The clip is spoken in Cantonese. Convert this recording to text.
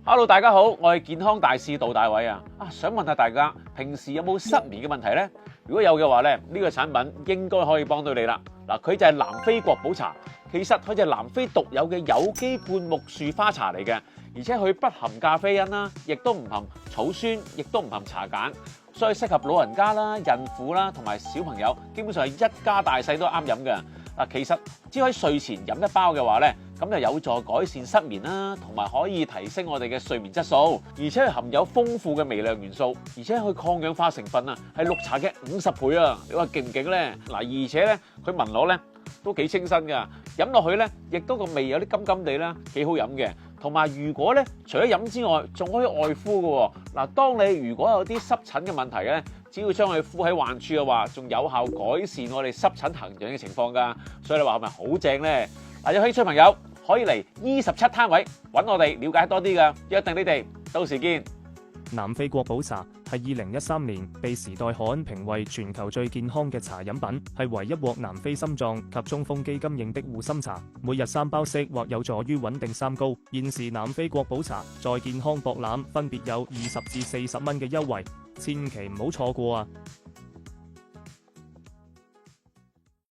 Hello， 大家好，我係健康大使杜大偉啊！想問下大家，平時有冇失眠嘅問題呢？如果有嘅話咧，呢個產品應該可以幫到你啦。嗱，佢就係南非國寶茶，其實佢就係南非獨有嘅有機半木樹花茶嚟嘅，而且佢不含咖啡因啦，亦都唔含草酸，亦都唔含茶鹼，所以適合老人家啦、孕婦啦同埋小朋友，基本上係一家大細都啱飲嘅。嗱，其實只可以睡前飲一包嘅話咧，咁就有助改善失眠啦，同埋可以提升我哋嘅睡眠質素，而且係含有豐富嘅微量元素，而且佢抗氧化成分啊係綠茶嘅50倍啊！你話勁唔勁咧？嗱，而且咧佢聞落咧都幾清新㗎，飲落去咧亦都個味有啲甘甘地啦，幾好飲嘅。同埋如果咧除咗飲之外，仲可以外敷嘅喎。嗱，當你如果有啲濕疹嘅問題咧，只要將佢敷喺患處嘅話，仲有效改善我哋濕疹行癢嘅情況㗎。所以你話係咪好正咧？嗱，有興趣朋友可以嚟27攤位揾我哋了解多啲㗎，約定你哋到時見。南非國寶茶係2013年被時代刊評為全球最健康嘅茶飲品，係唯一獲南非心臟及中風基金認的護心茶，每日3包適或有助於穩定三高。現時南非國寶茶在健康博覽分別有20至40蚊嘅優惠，千祈唔好錯過啊！